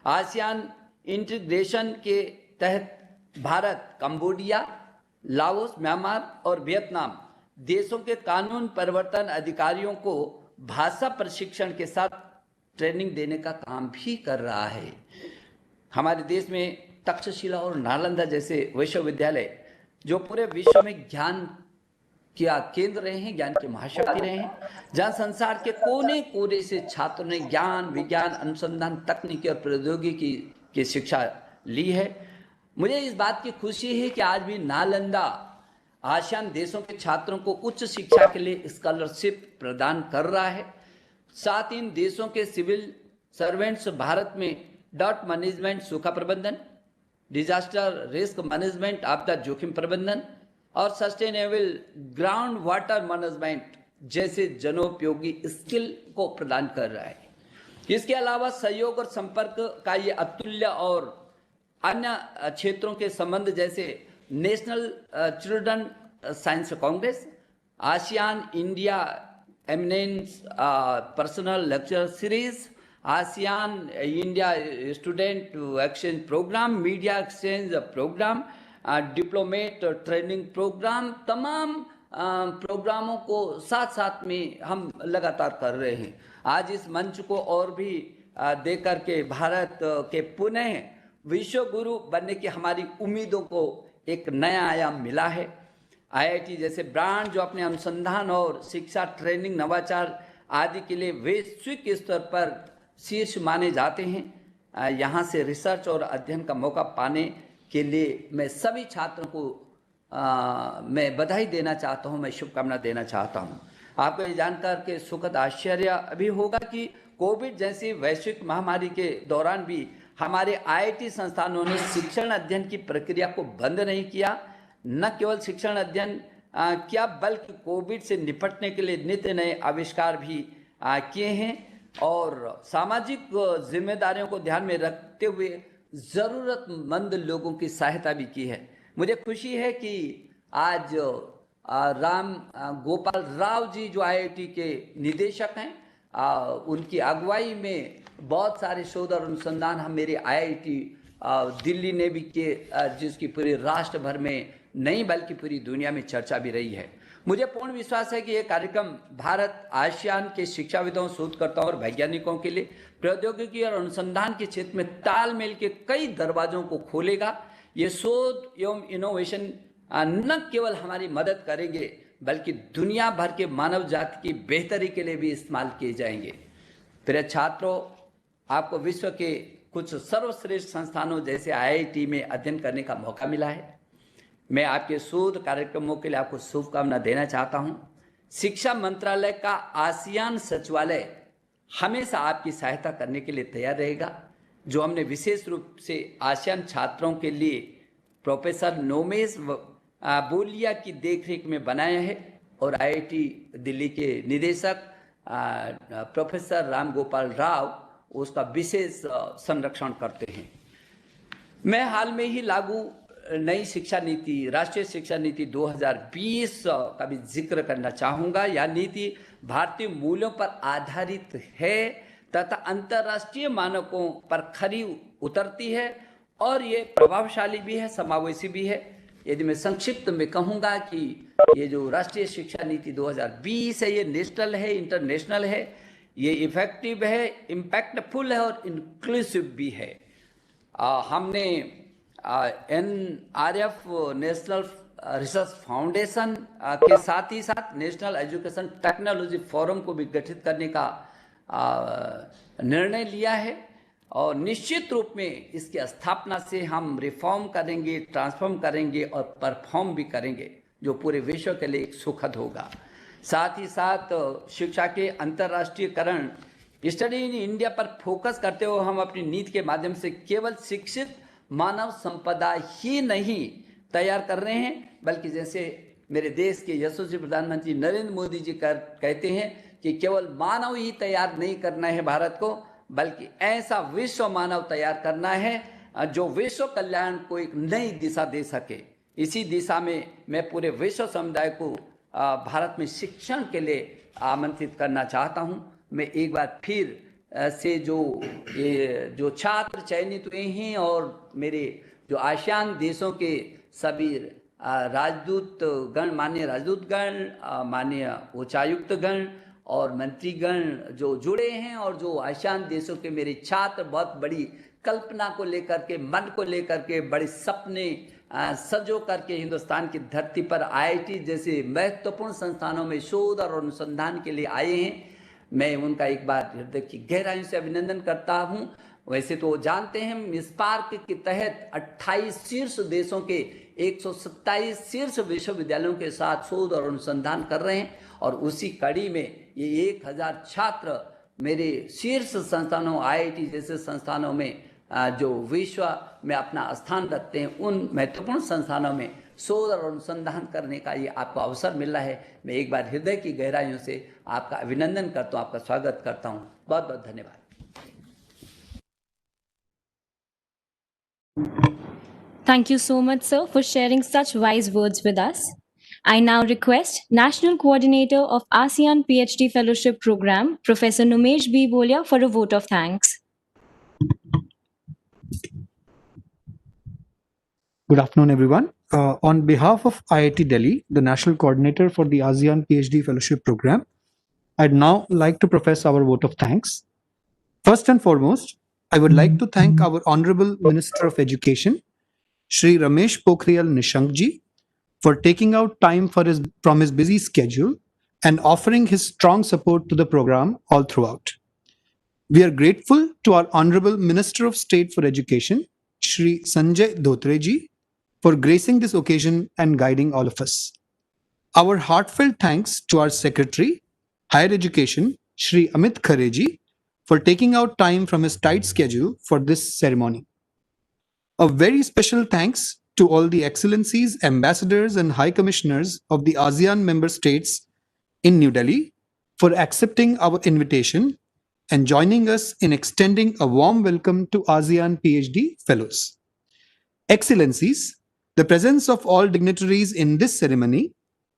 आसियान इंटीग्रेशन के तहत भारत कंबोडिया, लाओस, म्यांमार और वियतनाम देशों के कानून परिवर्तन अधिकारियों को भाषा प्रशिक्षण के साथ ट्रेनिंग देने का काम भी कर रहा है। हमारे देश में तक्षशिला और नालंदा जैसे विश्वविद्यालय जो पूरे विश्व में ज्ञान क्या केंद्र रहे हैं, ज्ञान के महाशक्ति रहे हैं, जहाँ संसार के कोने कोने से छात्रों ने ज्ञान, विज्ञान, अनुसंधान, तकनीकी और प्रौद्योगिकी की शिक्षा ली है। मुझे इस बात की खुशी है कि आज भी नालंदा आसियान देशों के छात्रों को उच्च शिक्षा के लिए स्कॉलरशिप प्रदान कर रहा है। साथ इन देशों के सिविल सर्वेंट्स भारत में डॉट मैनेजमेंट, सूखा प्रबंधन, डिजास्टर रिस्क मैनेजमेंट, आपदा जोखिम प्रबंधन और सस्टेनेबल ग्राउंड वाटर मैनेजमेंट जैसे जनोपयोगी स्किल को प्रदान कर रहा है। इसके अलावा सहयोग और संपर्क का ये अतुल्य और अन्य क्षेत्रों के संबंध जैसे national children science congress, ASEAN India eminence personal lecture series, ASEAN India student exchange programme, media exchange programme, diplomat training programme, तमाम प्रोग्रामों को साथ साथ में हम लगातार कर रहे हैं। आज इस मंच को और भी देकर के भारत के पुनः विश्व गुरु बनने की हमारी उम्मीदों को एक नया आयाम मिला है। IIT जैसे ब्रांड जो अपने अनुसंधान और शिक्षा, ट्रेनिंग, नवाचार आदि के लिए वैश्विक स्तर पर शीर्ष माने जाते हैं। यहाँ से रिसर्च और अध्ययन का मौका पाने के लिए मैं सभी छात्रों को मैं बधाई देना चाहता हूँ, मैं शुभकामना देना चाहता हूँ। आपको ये जानकर के सुखद आश्चर्य भी होगा कि कोविड जैसी वैश्विक महामारी के दौरान भी हमारे IIT संस्थानों ने शिक्षण अध्ययन की प्रक्रिया को बंद नहीं किया। न केवल शिक्षण अध्ययन किया बल्कि कोविड से निपटने के लिए नित्य नए आविष्कार भी किए हैं और सामाजिक जिम्मेदारियों को ध्यान में रखते हुए ज़रूरतमंद लोगों की सहायता भी की है। मुझे खुशी है कि आज राम गोपाल राव जी जो IIT के निदेशक हैं, उनकी अगुवाई में बहुत सारे शोध और अनुसंधान हम मेरे IIT दिल्ली ने भी किए, जिसकी पूरे राष्ट्र भर में नहीं बल्कि पूरी दुनिया में चर्चा भी रही है। मुझे पूर्ण विश्वास है कि ये कार्यक्रम भारत आसियान के शिक्षाविदों, शोधकर्ताओं और वैज्ञानिकों के लिए प्रौद्योगिकी और अनुसंधान के क्षेत्र में तालमेल के कई दरवाजों को खोलेगा। ये शोध एवं इनोवेशन न केवल हमारी मदद करेंगे बल्कि दुनिया भर के मानव जाति की बेहतरी के लिए भी इस्तेमाल किए जाएंगे। प्रिय छात्रों, आपको विश्व के कुछ सर्वश्रेष्ठ संस्थानों जैसे IIT में अध्ययन करने का मौका मिला है। मैं आपके शोध कार्यक्रमों के लिए आपको शुभकामना देना चाहता हूं। शिक्षा मंत्रालय का आसियान सचिवालय हमेशा आपकी सहायता करने के लिए तैयार रहेगा। जो हमने विशेष रूप से आसियान छात्रों के लिए प्रोफेसर नोमेश बोलिया की देखरेख में बनाया है और IIT दिल्ली के निदेशक प्रोफेसर राम गोपाल राव उसका विशेष संरक्षण करते हैं। मैं हाल में ही लागू नई शिक्षा नीति, राष्ट्रीय शिक्षा नीति 2020 का भी जिक्र करना चाहूँगा। यह नीति भारतीय मूल्यों पर आधारित है तथा अंतर्राष्ट्रीय मानकों पर खरी उतरती है और ये प्रभावशाली भी है, समावेशी भी है। यदि मैं संक्षिप्त में कहूँगा कि ये जो राष्ट्रीय शिक्षा नीति 2020 है, ये नेशनल है, इंटरनेशनल है, ये इफेक्टिव है, इम्पैक्टफुल है और इंक्लूसिव भी है। हमने NRF नेशनल रिसर्च फाउंडेशन के साथ ही साथ नेशनल एजुकेशन टेक्नोलॉजी फोरम को भी गठित करने का निर्णय लिया है और निश्चित रूप में इसकी स्थापना से हम रिफॉर्म करेंगे, ट्रांसफॉर्म करेंगे और परफॉर्म भी करेंगे, जो पूरे विश्व के लिए एक सुखद होगा। साथ ही साथ शिक्षा के अंतर्राष्ट्रीयकरण, स्टडी इन इंडिया पर फोकस करते हुए हम अपनी नीति के माध्यम से केवल शिक्षित मानव संपदा ही नहीं तैयार कर रहे हैं, बल्कि जैसे मेरे देश के यशस्वी प्रधानमंत्री नरेंद्र मोदी जी कहते हैं कि केवल मानव ही तैयार नहीं करना है भारत को, बल्कि ऐसा विश्व मानव तैयार करना है जो विश्व कल्याण को एक नई दिशा दे सके। इसी दिशा में मैं पूरे विश्व समुदाय को भारत में शिक्षण के लिए आमंत्रित करना चाहता हूं। मैं एक बार फिर से जो छात्र चयनित हुए हैं और मेरे जो आसियान देशों के सभी राजदूत गण, माननीय राजदूत गण, माननीय उच्चायुक्तगण और मंत्रीगण जो जुड़े हैं और जो आसियान देशों के मेरे छात्र बहुत बड़ी कल्पना को लेकर के, मन को लेकर के, बड़े सपने सजो करके हिंदुस्तान की धरती पर IIT जैसे महत्वपूर्ण संस्थानों में शोध और अनुसंधान के लिए आए हैं, मैं उनका एक बार हृदय की गहराई से अभिनंदन करता हूं। वैसे तो जानते हैं मिसपार्क के तहत 28 शीर्ष देशों के 127 शीर्ष विश्वविद्यालयों के साथ शोध और अनुसंधान कर रहे हैं और उसी कड़ी में ये 1000 छात्र मेरे शीर्ष संस्थानों, IIT जैसे संस्थानों में जो विश्व में अपना स्थान रखते हैं, उन महत्वपूर्ण संस्थानों में शोध और अनुसंधान करने का ये आपको अवसर मिल रहा है। मैं एक बार हृदय की गहराइयों से आपका अभिनंदन करता हूँ, आपका स्वागत करता हूँ। बहुत बहुत धन्यवाद। Thank you so much, sir, for sharing such wise words with us. I now request National Coordinator of ASEAN PhD Fellowship Program, Professor Nomesh B. Bolia, for a vote of thanks. Good afternoon, everyone. On behalf of IIT Delhi, the National Coordinator for the ASEAN PhD Fellowship Program, I'd now like to profess our vote of thanks. First and foremost, I would like to thank our Honorable Minister of Education, Shri Ramesh Pokhriyal Nishank ji, for taking out time from his busy schedule and offering his strong support to the program all throughout. We are grateful to our Honorable Minister of State for Education, Shri Sanjay Dhotre ji, for gracing this occasion and guiding all of us. Our heartfelt thanks to our Secretary, Higher Education, Shri Amit Khare ji, for taking out time from his tight schedule for this ceremony. A very special thanks to all the excellencies, ambassadors and high commissioners of the ASEAN member states in New Delhi for accepting our invitation and joining us in extending a warm welcome to ASEAN PhD Fellows. Excellencies, The presence of all dignitaries in this ceremony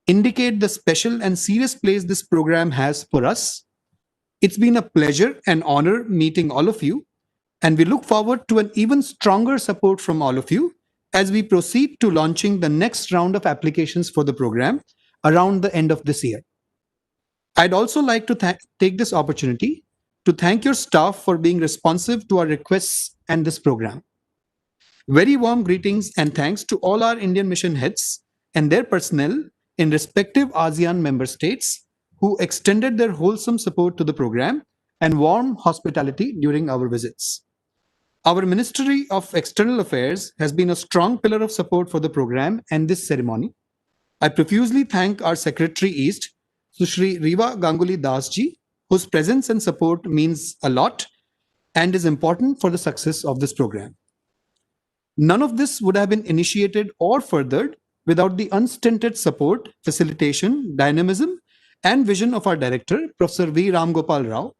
indicate the special and serious place this program has for us. It's been a pleasure and honor meeting all of you, and we look forward to an even stronger support from all of you as we proceed to launching the next round of applications for the program around the end of this year. I'd also like to take this opportunity to thank your staff for being responsive to our requests and this program. Very warm greetings and thanks to all our Indian mission heads and their personnel in respective ASEAN member states who extended their wholesome support to the program and warm hospitality during our visits. Our Ministry of External Affairs has been a strong pillar of support for the program and this ceremony. I profusely thank our Secretary East, Sushri Riva Ganguly Das ji, whose presence and support means a lot and is important for the success of this program. None of this would have been initiated or furthered without the unstinted support, facilitation, dynamism, and vision of our director, Professor V. Ram Gopal Rao.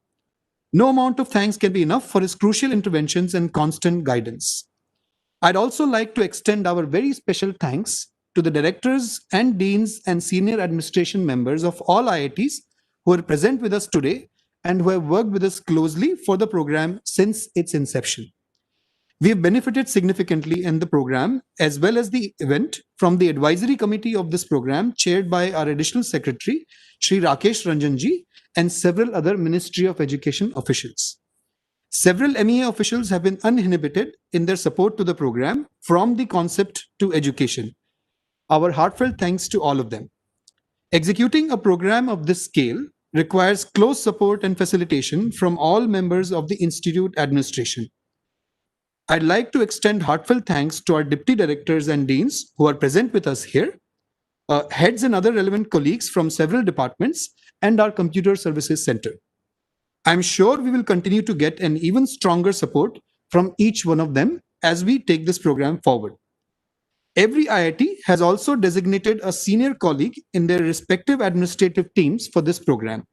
No amount of thanks can be enough for his crucial interventions and constant guidance. I'd also like to extend our very special thanks to the directors and deans and senior administration members of all IITs who are present with us today and who have worked with us closely for the program since its inception. We have benefited significantly in the program as well as the event from the advisory committee of this program chaired by our additional secretary, Shri Rakesh Ranjan ji, and several other Ministry of Education officials. Several MEA officials have been uninhibited in their support to the program from the concept to education. Our heartfelt thanks to all of them. Executing a program of this scale requires close support and facilitation from all members of the Institute administration. I'd like to extend heartfelt thanks to our deputy directors and deans who are present with us here, heads and other relevant colleagues from several departments, and our Computer Services Center. I'm sure we will continue to get an even stronger support from each one of them as we take this program forward. Every IIT has also designated a senior colleague in their respective administrative teams for this program.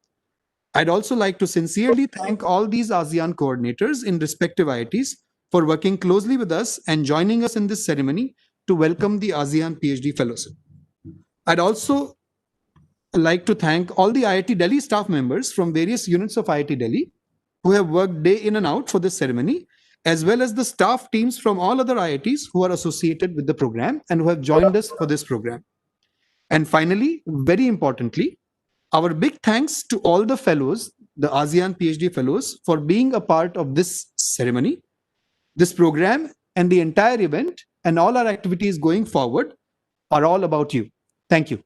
I'd also like to sincerely thank all these ASEAN coordinators in respective IITs for working closely with us and joining us in this ceremony to welcome the ASEAN PhD Fellowship. I'd also like to thank all the IIT Delhi staff members from various units of IIT Delhi who have worked day in and out for this ceremony, as well as the staff teams from all other IITs who are associated with the program and who have joined us for this program. And finally, very importantly, our big thanks to all the fellows, the ASEAN PhD Fellows, for being a part of this ceremony, this program, and the entire event, and all our activities going forward are all about you. Thank you.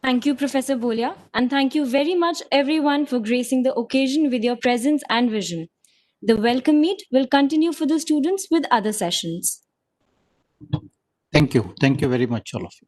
Thank you, Professor Bolia, and thank you very much everyone for gracing the occasion with your presence and vision. The welcome meet will continue for the students with other sessions. Thank you. Thank you very much, all of you.